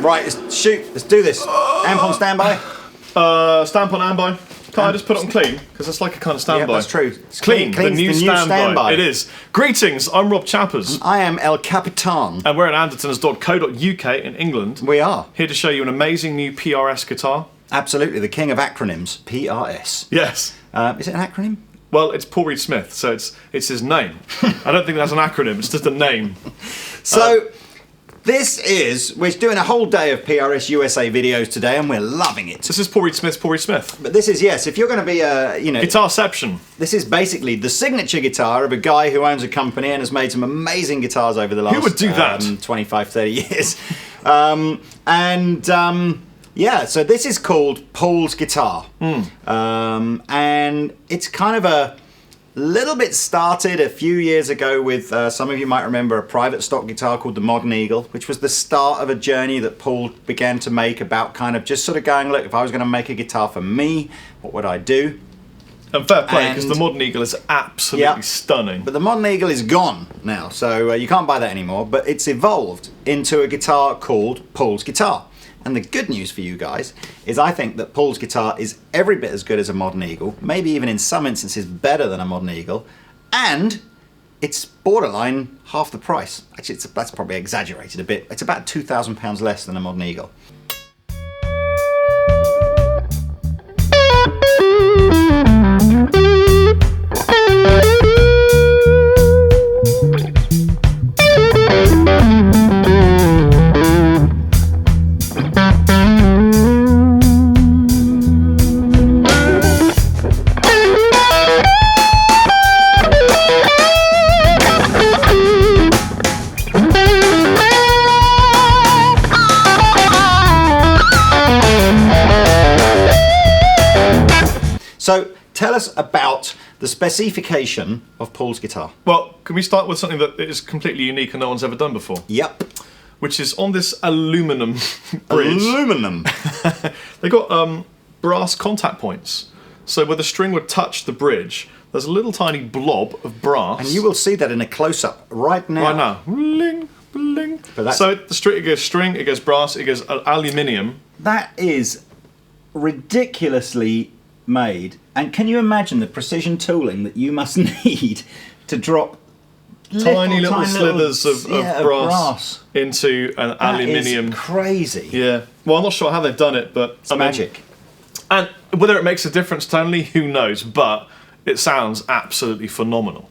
Right, let's shoot. Let's do this. Amp on standby. Stamp on standby. Can't I just put it on clean? Because that's like a kind of standby. Yeah, that's true. It's clean. The new standby. It is. Greetings, I'm Rob Chappers. I am El Capitan. And we're at Andertons.co.uk in England. We are. Here to show you an amazing new PRS guitar. Absolutely, the king of acronyms, PRS. Yes. Is it an acronym? Well, it's Paul Reed Smith, so it's his name. I don't think that's an acronym, it's just a name. So, we're doing a whole day of PRS USA videos today, and we're loving it. This is Paul Reed Smith's Paul Reed Smith. But this is, yes, if you're going to be Guitarception. This is basically the signature guitar of a guy who owns a company and has made some amazing guitars over the last... Who would do that? 25, 30 years. Yeah, so this is called Paul's Guitar. And it's kind of a little bit started a few years ago with, some of you might remember, a private stock guitar called the Modern Eagle, which was the start of a journey that Paul began to make about kind of just sort of going, look, if I was going to make a guitar for me, what would I do? And fair play, because the Modern Eagle is absolutely stunning. But the Modern Eagle is gone now, so you can't buy that anymore, but it's evolved into a guitar called Paul's Guitar. And the good news for you guys is I think that Paul's Guitar is every bit as good as a Modern Eagle, maybe even in some instances better than a Modern Eagle, and it's borderline half the price. Actually, that's probably exaggerated a bit. It's about £2,000 less than a Modern Eagle. So tell us about the specification of Paul's Guitar. Well, can we start with something that is completely unique and no one's ever done before? Yep. Which is on this aluminum bridge. Aluminum. They got brass contact points. So where the string would touch the bridge, there's a little tiny blob of brass. And you will see that in a close-up right now. Right now. Bling, bling. So the string, it goes string, it goes brass, it goes aluminium. That is ridiculously made, and can you imagine the precision tooling that you must need to drop tiny little slithers of brass into an aluminium? That is crazy. Yeah. Well, I'm not sure how they've done it, but it's magic. And whether it makes a difference tonally, who knows? But it sounds absolutely phenomenal.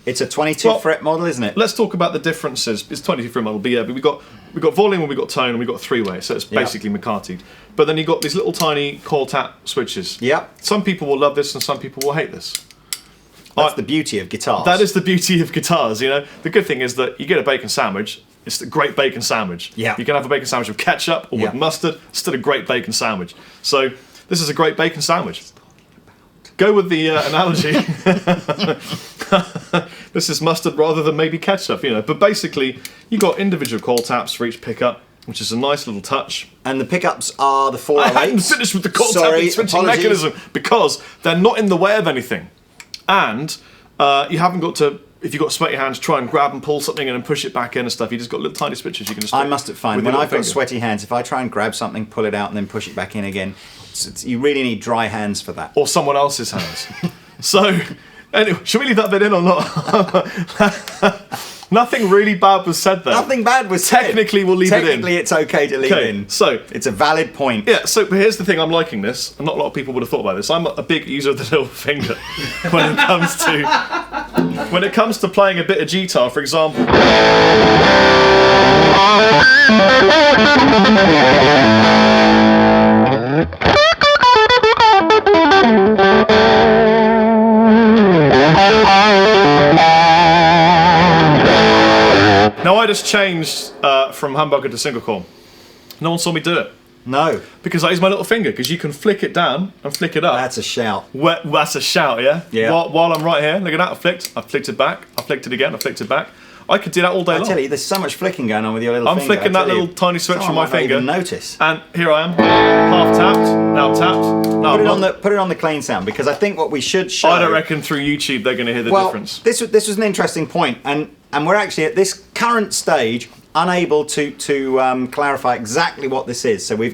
It's a 22 fret model, isn't it? Let's talk about the differences. It's 22 fret model, but yeah, but we've got volume and we've got tone and we've got three-way, so it's basically McCarthy'd. But then you've got these little tiny coil tap switches. Yep. Some people will love this and some people will hate this. That's the beauty of guitars. That is the beauty of guitars, you know. The good thing is that you get a bacon sandwich, it's a great bacon sandwich. Yeah. You can have a bacon sandwich with ketchup or with mustard, it's still a great bacon sandwich. So this is a great bacon sandwich. Go with the analogy. This is mustard rather than maybe ketchup, you know. But basically, you've got individual coil taps for each pickup, which is a nice little touch. And the pickups are the 408s. I hadn't finished with the coil tapping switching mechanism because they're not in the way of anything. And you haven't got to, if you've got sweaty hands, try and grab and pull something in and push it back in and stuff. You just got little tiny switches you can just... I must find, when I've got sweaty hands, if I try and grab something, pull it out and then push it back in again, you really need dry hands for that. Or someone else's hands. So, anyway, should we leave that bit in or not? Nothing really bad was said there. Nothing bad was said. Technically, we'll leave it in. Technically, it's okay to leave it in. So, it's a valid point. Yeah, so here's the thing, I'm liking this, and not a lot of people would have thought about this. I'm a big user of the little finger when it comes to playing a bit of guitar, for example. Now I just changed from humbucker to single coil. No one saw me do it. No. Because I use my little finger, because you can flick it down and flick it up. That's a shout. That's a shout, yeah? Yeah. While I'm right here, look at that, I flicked it back, I flicked it again, I flicked it back. I could do that all day long. I tell you, there's so much flicking going on with your little finger. I'm flicking that little tiny switch from my finger. Even notice. And here I am, half tapped, now I'm tapped. Put it on the clean sound, because I think what we should show... I don't reckon through YouTube they're going to hear the difference. This was an interesting point, and we're actually at this current stage unable to clarify exactly what this is. So we've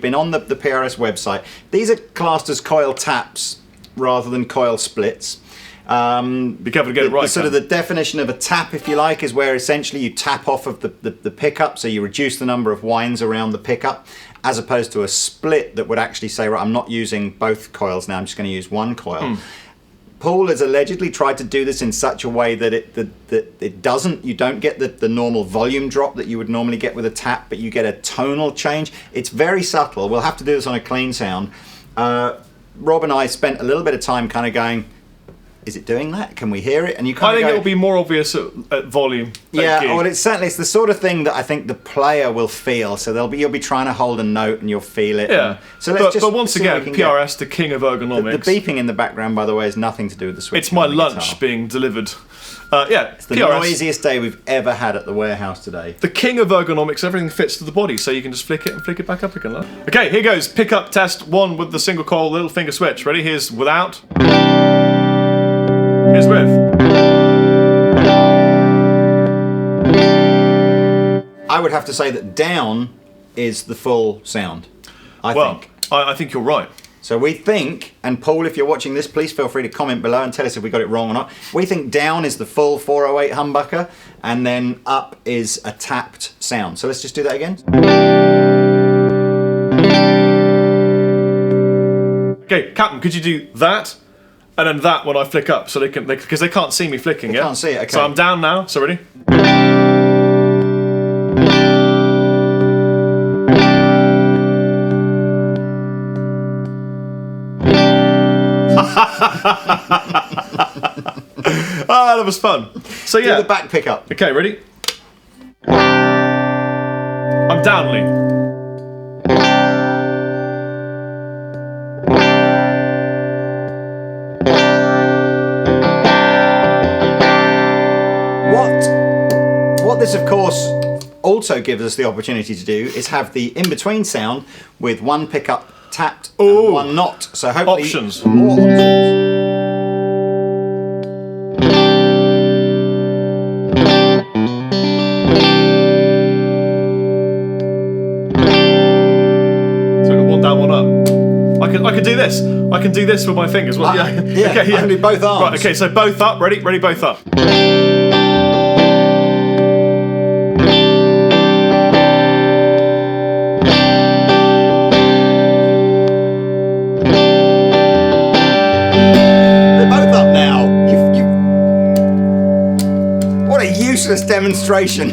been on the PRS website. These are classed as coil taps rather than coil splits. Be careful to get it right. The definition of a tap, if you like, is where essentially you tap off of the pickup, so you reduce the number of winds around the pickup, as opposed to a split that would actually say, right, I'm not using both coils now, I'm just going to use one coil. Paul has allegedly tried to do this in such a way that you don't get the normal volume drop that you would normally get with a tap, but you get a tonal change. It's very subtle. We'll have to do this on a clean sound. Rob and I spent a little bit of time kind of going, is it doing that? Can we hear it? And you kind I think it'll be more obvious at volume. Yeah, well, it's the sort of thing that I think the player will feel. So you'll be trying to hold a note and you'll feel it. Yeah. But once again, PRS, the king of ergonomics. The beeping in the background, by the way, has nothing to do with the switch. It's my lunch being delivered. It's the PRS. noisiest day we've ever had at the warehouse today. The king of ergonomics, everything fits to the body, so you can just flick it and flick it back up again. Okay, here goes. Pickup test 1 with the single coil little finger switch. Ready? Here's without. Here's with. I would have to say that down is the full sound. I think you're right. So we think, and Paul, if you're watching this, please feel free to comment below and tell us if we got it wrong or not. We think down is the full 408 humbucker, and then up is a tapped sound. So let's just do that again. Okay, Captain, could you do that? And then that when I flick up, so because they can't see me flicking. They can't see it. Okay. So I'm down now. So ready? That was fun. So yeah, do the back pickup. Okay, ready? I'm down, Lee. What this, of course, also gives us the opportunity to do is have the in-between sound with one pickup tapped and one not. So hopefully options. More options. So I got one down, one up. I could do this. I can do this with my fingers. Well, yeah. Okay, yeah. I can do both arms. Right. Okay. So both up. Ready? Ready. Both up. Useless demonstration.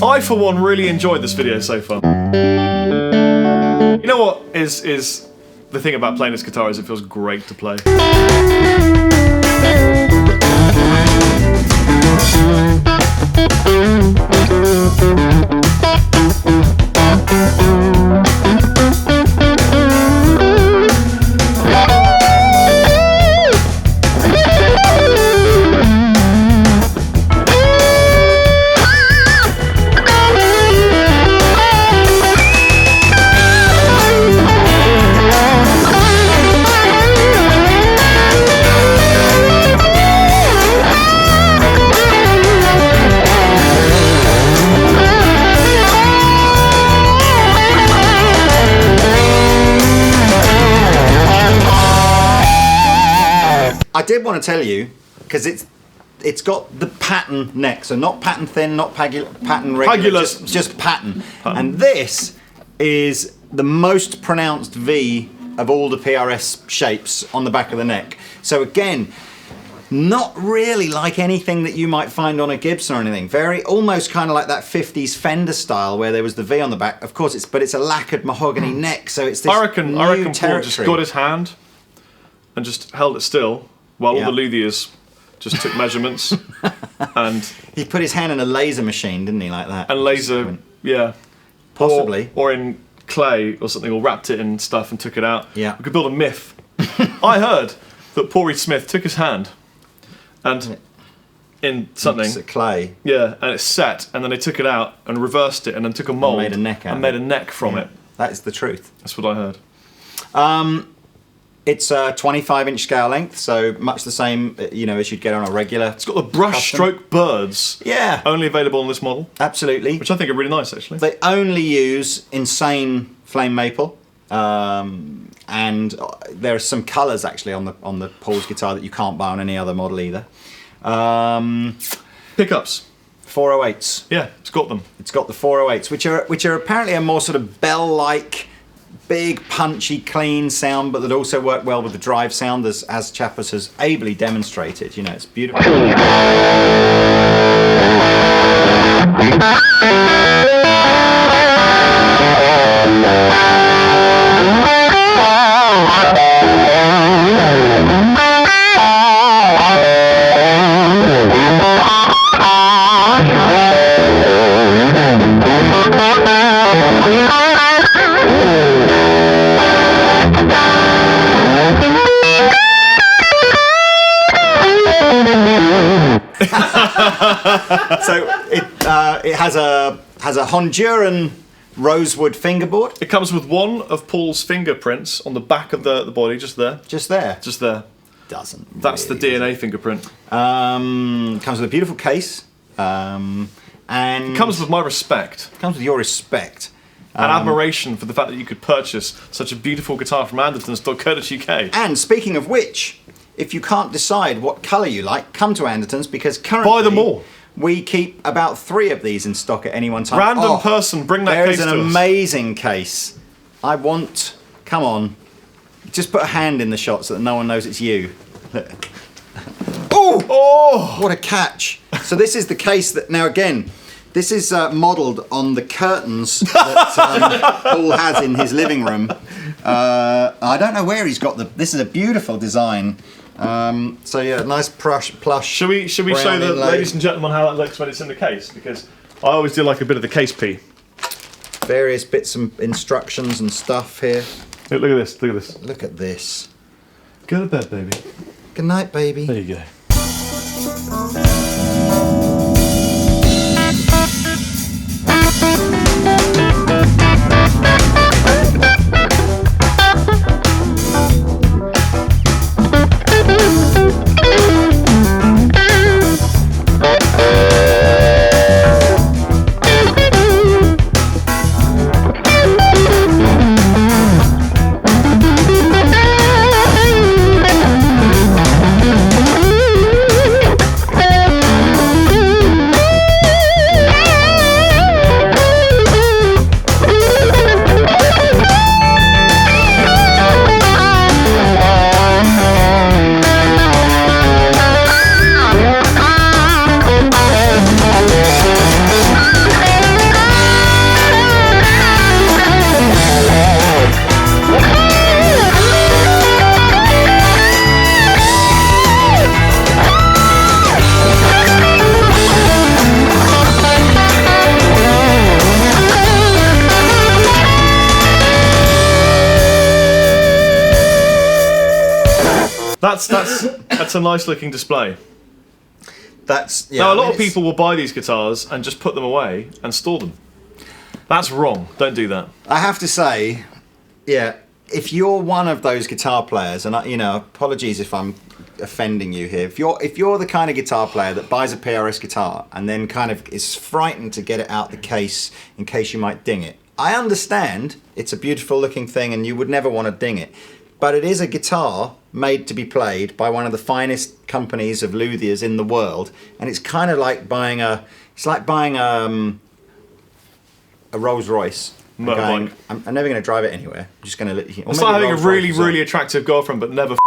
I, for one, really enjoyed this video so far. You know what is the thing about playing this guitar is it feels great to play. I did want to tell you, because it's got the pattern neck, so not pattern thin, not pattern regular, just pattern. And this is the most pronounced V of all the PRS shapes on the back of the neck. So again, not really like anything that you might find on a Gibson or anything. Very, almost kind of like that 50s Fender style where there was the V on the back. Of course, but it's a lacquered mahogany neck, so it's this I reckon territory. Paul just got his hand and just held it still while all the luthiers just took measurements, and he put his hand in a laser machine, didn't he, like that? And laser, yeah, possibly, or in clay or something, or wrapped it in stuff and took it out. Yeah, we could build a myth. I heard that Paul Reed Smith took his hand and in something, it's clay, yeah, and it's set, and then they took it out and reversed it, and then took a mold and made a neck out and made a neck from it. That is the truth. That's what I heard. It's a 25-inch scale length, so much the same, as you'd get on a regular. It's got the brush stroke birds. Yeah. Only available on this model. Absolutely. Which I think are really nice, actually. They only use insane flame maple, and there are some colours actually on the Paul's guitar that you can't buy on any other model either. Pickups. 408s. Yeah, it's got them. It's got the 408s, which are apparently a more sort of bell-like, big, punchy, clean sound, but that also work well with the drive sound, as Chappers has ably demonstrated. It's beautiful. So it has a Honduran rosewood fingerboard. It comes with one of Paul's fingerprints on the back of the body, just there. Just there. Just there. Doesn't. That's really, the DNA fingerprint. Comes with a beautiful case. And it comes with my respect. Comes with your respect. And admiration for the fact that you could purchase such a beautiful guitar from Andertons.co.uk. And speaking of which, if you can't decide what colour you like, come to Andertons, because currently buy them all. We keep about 3 of these in stock at any one time. Random person, bring that case to us. There is an amazing case. Come on. Just put a hand in the shot so that no one knows it's you. Oh! What a catch. So this is the case that, now again, this is modelled on the curtains that Paul has in his living room. I don't know where he's got this is a beautiful design. So yeah, nice plush. Should we show the ladies and gentlemen how that looks when it's in the case? Because I always do like a bit of the case pee. Various bits and instructions and stuff here. Look at this, look at this. Look at this. Go to bed, baby. Good night, baby. There you go. That's a nice looking display. Now a lot of people will buy these guitars and just put them away and store them. That's wrong. Don't do that. I have to say, yeah, if you're one of those guitar players, and apologies if I'm offending you here. If you're the kind of guitar player that buys a PRS guitar and then kind of is frightened to get it out the case in case you might ding it, I understand it's a beautiful looking thing and you would never want to ding it. But it is a guitar made to be played by one of the finest companies of luthiers in the world, and it's kind of like buying a Rolls Royce. I'm never going to drive it anywhere. I'm just going to let you. It's like having a really attractive girlfriend, but never.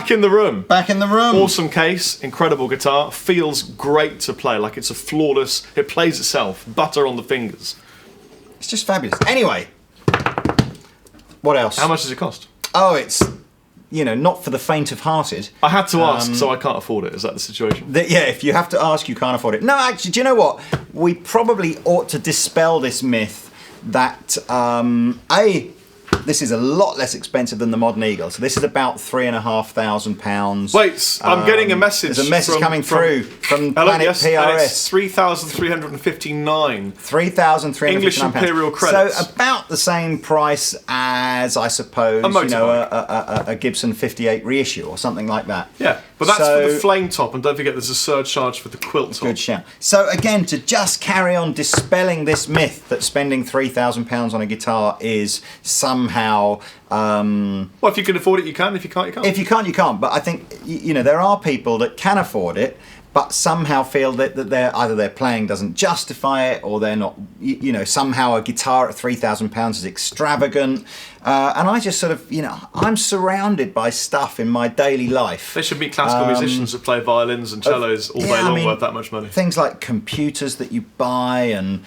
back in the room. Back in the room. Awesome case, incredible guitar, feels great to play. Like it's a flawless. It plays itself. Butter on the fingers. It's just fabulous. Anyway, what else? How much does it cost? Oh, it's, not for the faint of hearted. I had to ask, so I can't afford it. Is that the situation? Yeah, if you have to ask, you can't afford it. No, actually, do you know what? We probably ought to dispel this myth that, this is a lot less expensive than the Modern Eagle. So this is about £3,500. Wait, I'm getting a message. There's a message coming through from hello, Planet yes, PRS. It's 3,359. £3,359. English Imperial credits. So about the same price as, I suppose, a Gibson 58 reissue or something like that. Yeah, but that's for the flame top, and don't forget there's a surcharge for the quilt top. Good shout. So again, to just carry on dispelling this myth that spending £3,000 on a guitar is somehow... well, if you can afford it, you can. If you can't, you can't. If you can't, you can't. But I think, there are people that can afford it, but somehow feel that either their playing doesn't justify it, or they're not, somehow a guitar at £3,000 is extravagant. And I just sort of, I'm surrounded by stuff in my daily life. There should be classical musicians that play violins and cellos all day long worth that much money. Things like computers that you buy and,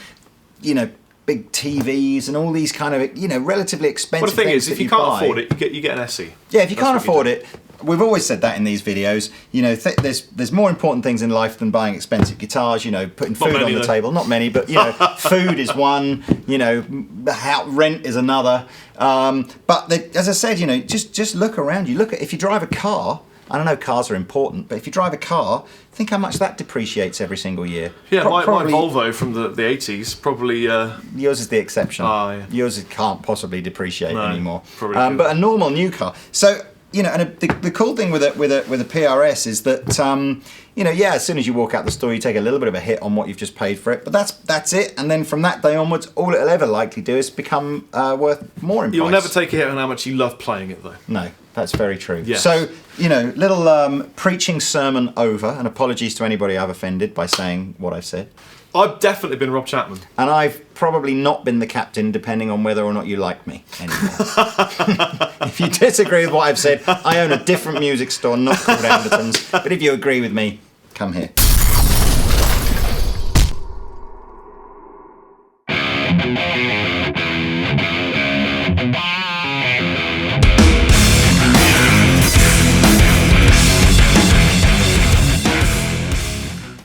big TVs and all these kind of, relatively expensive things. But the thing is, if you can't afford it, you get an SE. Yeah, if you can't afford it, we've always said that in these videos. There's more important things in life than buying expensive guitars. Putting food on the table. Not many, but food is one. Rent is another. But as I said, just look around you. If you drive a car. I don't know, cars are important, but if you drive a car, think how much that depreciates every single year. Yeah, my Volvo from the 80s probably... yours is the exception. Oh, yeah. Yours can't possibly depreciate anymore. Probably but a normal new car. So, and the cool thing with a PRS is that, as soon as you walk out the store, you take a little bit of a hit on what you've just paid for it, but that's it. And then from that day onwards, all it'll ever likely do is become worth more in price. You'll never take a hit on how much you love playing it, though. No. That's very true. Yes. So, little preaching sermon over, and apologies to anybody I've offended by saying what I've said. I've definitely been Rob Chapman. And I've probably not been the captain, depending on whether or not you like me anymore. If you disagree with what I've said, I own a different music store, not called Andertons. But if you agree with me, come here.